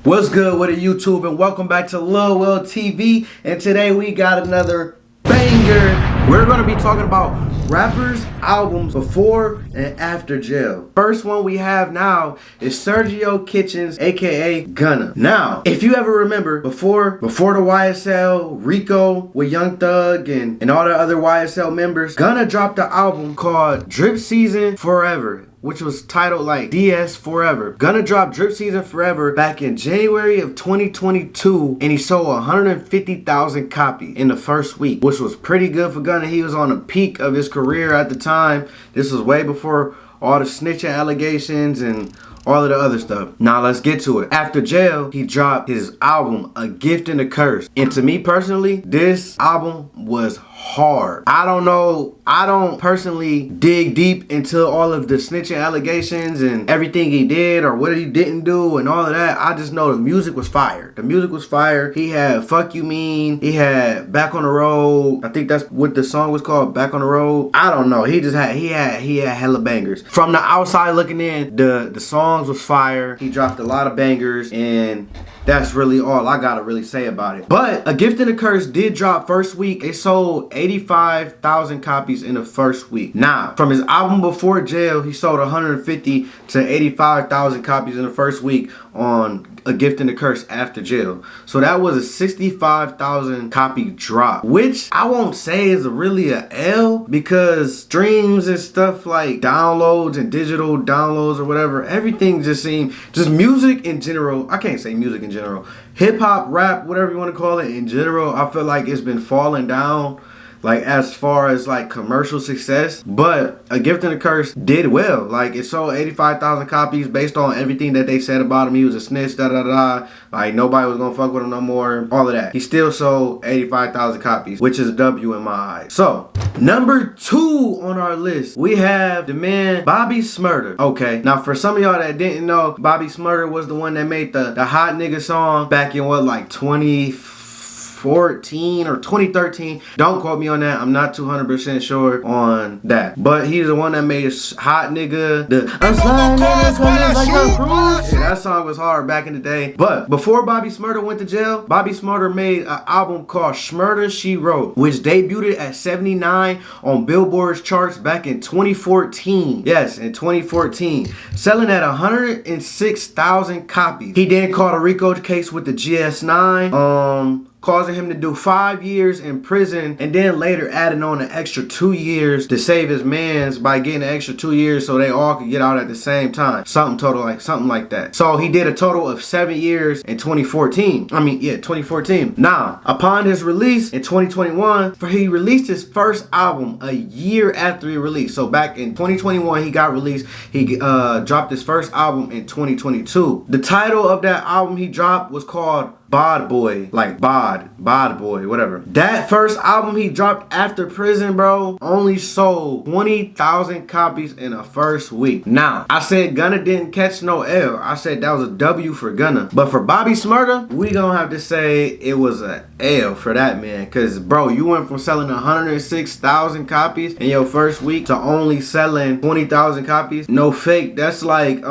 What's good with it, YouTube, and welcome back to Lil Will TV. And today we got another banger. We're gonna be talking about rappers' albums before and after jail. First one we have now is Sergio Kitchens, aka Gunna. Now, if you ever remember, before the YSL, Rico with Young Thug and all the other YSL members, Gunna dropped an album called Drip Season Forever, which was titled like DS Forever. Gunna dropped Drip Season Forever back in January of 2022, and he sold 150,000 copies in the first week, which was pretty good for Gunna. He was on the peak of his career at the time. This was way before all the snitching allegations and all of the other stuff. Now let's get to it. After jail, he dropped his album, A Gift and a Curse. And to me personally, this album was hard. I don't personally dig deep into all of the snitching allegations and everything he did or what he didn't do and all of that. I just know the music was fire. The music was fire. He had Fuck You Mean. He had Back on the Road. I think that's what the song was called, Back on the Road. I don't know. He had hella bangers. From the outside looking in, the songs was fire. He dropped a lot of bangers, and that's really all I gotta really say about it. But A Gift and a Curse did drop first week. It sold 85,000 copies in the first week. Now, from his album before jail, he sold 150 to 85,000 copies in the first week on A Gift and a Curse after jail. So that was a 65,000 copy drop, which I won't say is really a L, because streams and stuff like downloads and digital downloads or whatever, everything just seemed, just music in general, I can't say music in general, hip hop, rap, whatever you want to call it in general, I feel like it's been falling down, like as far as like commercial success. But A Gift and a Curse did well. Like it sold 85,000 copies based on everything that they said about him. He was a snitch, da da da. Like nobody was gonna fuck with him no more. All of that. He still sold 85,000 copies, which is a W in my eyes. So number 2 on our list, we have the man Bobby Shmurda. Okay, now for some of y'all that didn't know, Bobby Shmurda was the one that made the Hot Nigga song back in what, like 2014 or 2013. Don't quote me on that. I'm not 200% sure on that. But he's the one that made Hot Nigga. I'm sliding like a cruise. Yeah, that song was hard back in the day. But before Bobby Shmurda went to jail, Bobby Shmurda made an album called Shmurda She Wrote, which debuted at 79 on Billboard's charts back in 2014. Yes, in 2014. Selling at 106,000 copies. He then caught a Rico case with the GS9. Causing him to do 5 years in prison, and then later adding on an extra 2 years to save his mans by getting an extra 2 years so they all could get out at the same time. Something like that. So he did a total of 7 years in 2014. 2014. Now, upon his release in 2021, he released his first album a year after he released. So back in 2021, he got released. He dropped his first album in 2022. The title of that album he dropped was called Bod Boy, like Bod Boy, whatever. That first album he dropped after prison, bro, only sold 20,000 copies in the first week. Now, I said Gunna didn't catch no L. I said that was a W for Gunna. But for Bobby Shmurda, we gonna have to say it was a L for that man. Cause bro, you went from selling 106,000 copies in your first week to only selling 20,000 copies. No fake. That's like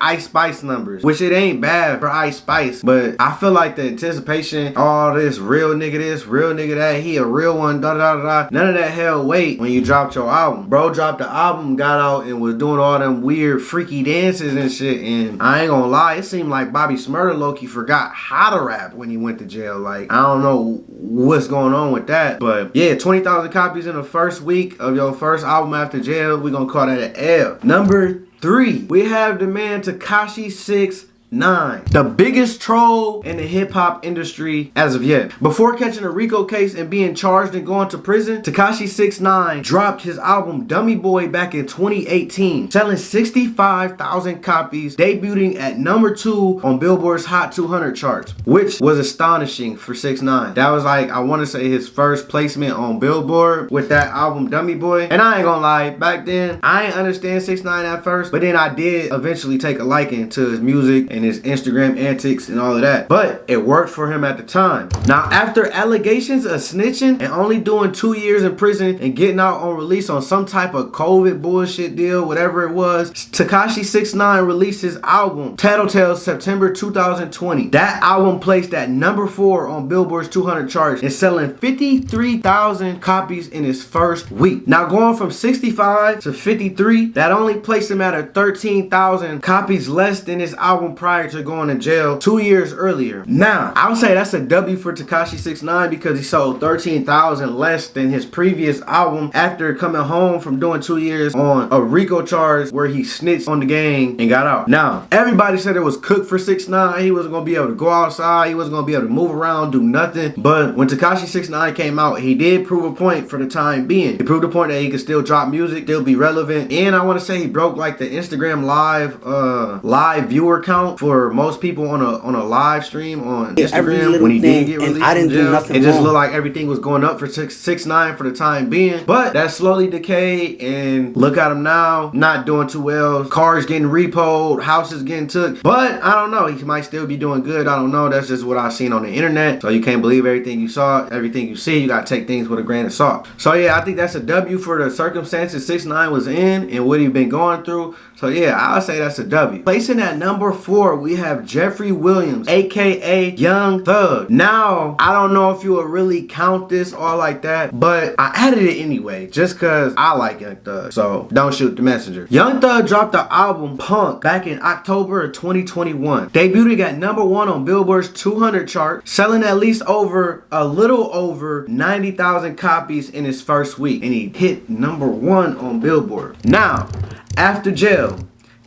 Ice Spice numbers, which it ain't bad for Ice Spice, but I feel like the anticipation, all this real nigga this, real nigga that, he a real one, da da da da, none of that held weight when you dropped your album. Bro dropped the album, got out and was doing all them weird freaky dances and shit, and I ain't gonna lie, it seemed like Bobby Shmurda low-key forgot how to rap when he went to jail. Like, I don't know what's going on with that, but yeah, 20,000 copies in the first week of your first album after jail, we gonna call that an L. Number 3, we have the man Tekashi 6 9. The biggest troll in the hip-hop industry as of yet. Before catching a Rico case and being charged and going to prison, Tekashi 6ix9ine dropped his album Dummy Boy back in 2018, selling 65,000 copies, debuting at number 2 on Billboard's Hot 200 charts, which was astonishing for 6ix9ine. That was like, I want to say his first placement on Billboard with that album Dummy Boy. And I ain't gonna lie, back then, I ain't understand 6ix9ine at first, but then I did eventually take a liking to his music and and his Instagram antics and all of that. But it worked for him at the time. Now, after allegations of snitching and only doing 2 years in prison and getting out on release on some type of COVID bullshit deal, whatever it was, Tekashi 6ix9ine released his album Tattletale September 2020. That album placed at number 4 on Billboard's 200 charts and selling 53,000 copies in his first week. Now, going from 65 to 53, that only placed him at a 13,000 copies less than his album prior to going to jail 2 years earlier. Now, I would say that's a W for Tekashi 6ix9ine because he sold 13,000 less than his previous album after coming home from doing 2 years on a RICO charge where he snitched on the gang and got out. Now, everybody said it was cooked for 6ix9ine. He wasn't going to be able to go outside. He wasn't going to be able to move around, do nothing. But when Tekashi 6ix9ine came out, he did prove a point for the time being. He proved a point that he could still drop music, still be relevant. And I want to say he broke like the Instagram live viewer count for most people on a live stream on Instagram when he did get released from jail. It just looked like everything was going up for 6ix9ine for the time being. But that slowly decayed, and look at him now, not doing too well. Cars getting repoed, houses getting took. But I don't know, he might still be doing good. I don't know. That's just what I've seen on the internet. So you can't believe everything you saw, everything you see. You gotta take things with a grain of salt. So yeah, I think that's a W for the circumstances 6ix9ine was in and what he been going through. So yeah, I'll say that's a W. Placing at number 4, we have Jeffrey Williams, aka Young Thug. Now, I don't know if you would really count this all like that, but I added it anyway, just cause I like Young Thug. So don't shoot the messenger. Young Thug dropped the album Punk back in October of 2021. Debuted at number 1 on Billboard's 200 chart, selling at least a little over 90,000 copies in his first week, and he hit number 1 on Billboard. Now, after jail.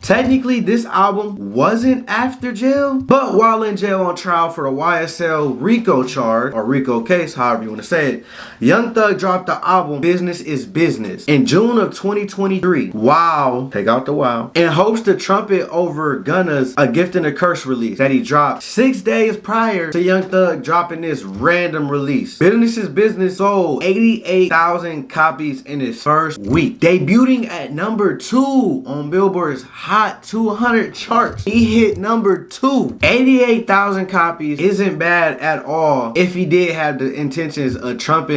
Technically, this album wasn't after jail, but while in jail on trial for a YSL RICO charge, or RICO case, however you want to say it, Young Thug dropped the album Business is Business in June of 2023. Wow, take out the wow, and hopes to trumpet over Gunna's A Gift and a Curse release that he dropped 6 days prior to Young Thug dropping this random release. Business is Business sold 88,000 copies in his first week, debuting at number 2 on Billboard's Hot 200 charts. He hit number 2. 88,000 copies isn't bad at all if he did have the intentions of topping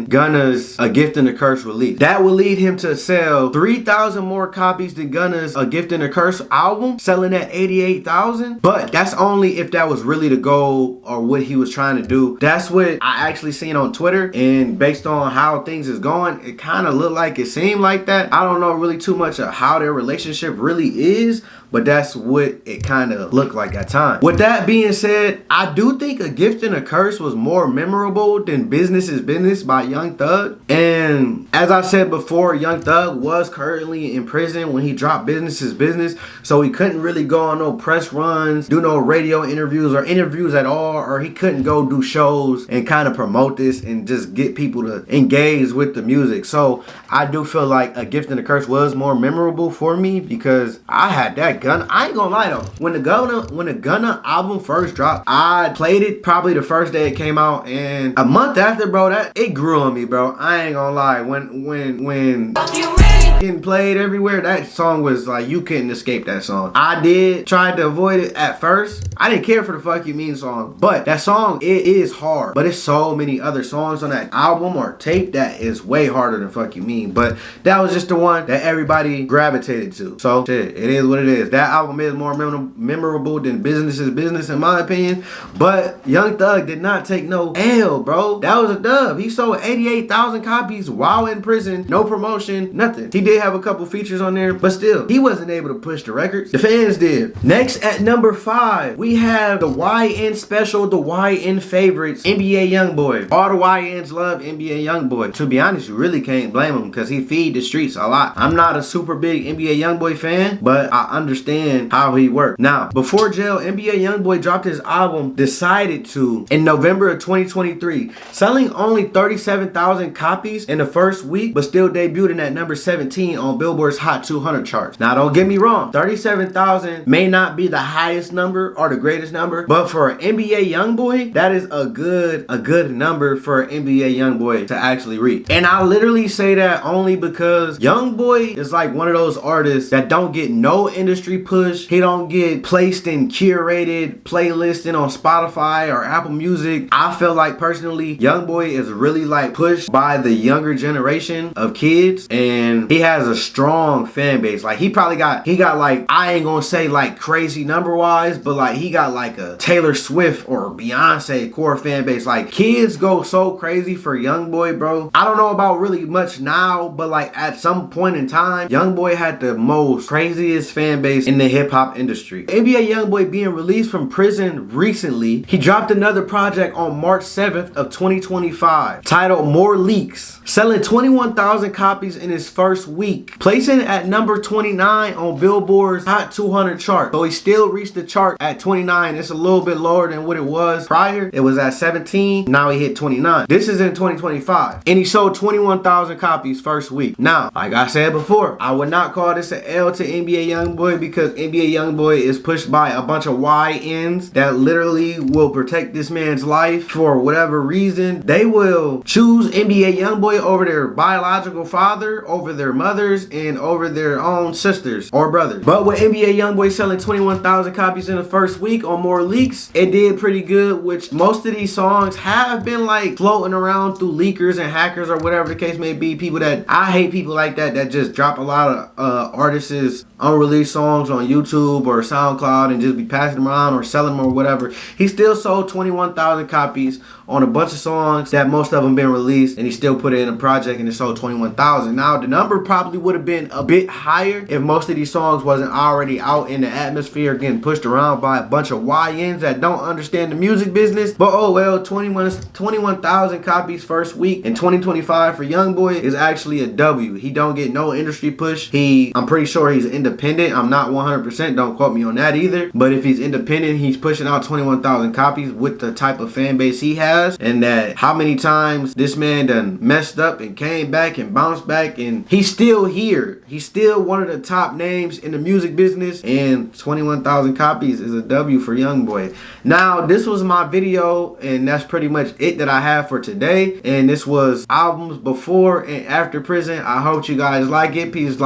Gunna's A Gift and a Curse release. That would lead him to sell 3,000 more copies than Gunna's A Gift and a Curse album, selling at 88,000. But that's only if that was really the goal or what he was trying to do. That's what I actually seen on Twitter, and based on how things is going, it kind of looked like it seemed like that. I don't know really too much of how their relationship really is, but that's what it kind of looked like at times. With that being said, I do think A Gift and a Curse was more memorable than Business is Business by Young Thug. And as I said before, Young Thug was currently in prison when he dropped Business is Business, so he couldn't really go on no press runs, do no radio interviews or interviews at all, or he couldn't go do shows and kind of promote this and just get people to engage with the music. So I do feel like A Gift and a Curse was more memorable for me because I had that Gunna. I ain't gonna lie though, when the Gunna album first dropped, I played it probably the first day it came out, and a month after, bro, that it grew on me, bro. I ain't gonna lie. When getting played everywhere, that song was like, you couldn't escape that song. I did try to avoid it at first. I didn't care for the Fuck You Mean song, but that song, it is hard. But it's so many other songs on that album or tape that is way harder than Fuck You Mean. But that was just the one that everybody gravitated to. So shit, it is what it is. That album is more memorable than Business is Business in my opinion. But Young Thug did not take no L, bro. That was a dub. He sold 88,000 copies while in prison. No promotion, nothing. He did have a couple features on there, but still, he wasn't able to push the records. The fans did. Next at number 5, we have the YN special, the YN favorites, NBA YoungBoy. All the YNs love NBA YoungBoy. To be honest, you really can't blame him because he feed the streets a lot. I'm not a super big NBA YoungBoy fan, but I understand how he worked. Now, before jail, NBA YoungBoy dropped his album Decided To in November of 2023, selling only 37,000 copies in the first week, but still debuting at number 17 17 on Billboard's Hot 200 charts. Now don't get me wrong, 37,000 may not be the highest number or the greatest number, but for an NBA YoungBoy, that is a good number for an NBA YoungBoy to actually reach. And I literally say that only because YoungBoy is like one of those artists that don't get no industry push. He don't get placed in curated playlisting on Spotify or Apple Music. I feel like personally, YoungBoy is really like pushed by the younger generation of kids, and he has a strong fan base. Like he got like, I ain't gonna say like crazy number wise, but like he got like a Taylor Swift or Beyonce core fan base. Like kids go so crazy for YoungBoy, bro. I don't know about really much now, but like at some point in time, YoungBoy had the most craziest fan base in the hip hop industry. NBA YoungBoy being released from prison recently, he dropped another project on March 7th of 2025 titled More Leaks, selling 21,000 copies in his first week, placing at number 29 on Billboard's Hot 200 chart. So he still reached the chart at 29. It's a little bit lower than what it was prior. It was at 17. Now he hit 29. This is in 2025. And he sold 21,000 copies first week. Now, like I said before, I would not call this an L to NBA YoungBoy because NBA YoungBoy is pushed by a bunch of YNs that literally will protect this man's life for whatever reason. They will choose NBA YoungBoy over their biological father, over their mothers, and over their own sisters or brothers. But with NBA YoungBoy selling 21,000 copies in the first week on More Leaks, it did pretty good, which most of these songs have been like floating around through leakers and hackers or whatever the case may be. People that, I hate people like that just drop a lot of artists' unreleased songs on YouTube or SoundCloud and just be passing them around or selling them or whatever. He still sold 21,000 copies on a bunch of songs that most of them been released, and he still put it in a project and it sold 21,000. Now the number probably would have been a bit higher if most of these songs wasn't already out in the atmosphere getting pushed around by a bunch of YNs that don't understand the music business. But oh well, 21,000 copies first week in 2025 for YoungBoy is actually a W. He don't get no industry push. I'm pretty sure he's independent. I'm not 100%, don't quote me on that either, but if he's independent, he's pushing out 21,000 copies with the type of fan base he has, and that how many times this man done messed up and came back and bounced back, and he's still here. He's still one of the top names in the music business, and 21,000 copies is a W for YoungBoy. Now this was my video, and that's pretty much it that I have for today, and this was albums before and after prison. I hope you guys like it. Please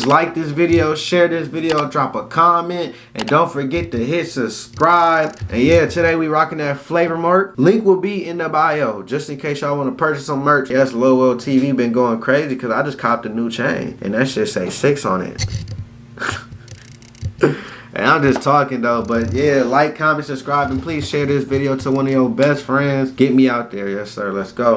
like this video, share this video, drop a comment, and don't forget to hit subscribe. And yeah, today we rocking that flavor mark. Link will be in the bio just in case y'all want to purchase some merch. Yes, Lil Will TV been going crazy because I just copped a new chain and that shit say 6 on it. And I'm just talking though, but yeah, like, comment, subscribe, and please share this video to one of your best friends. Get me out there. Yes sir, let's go.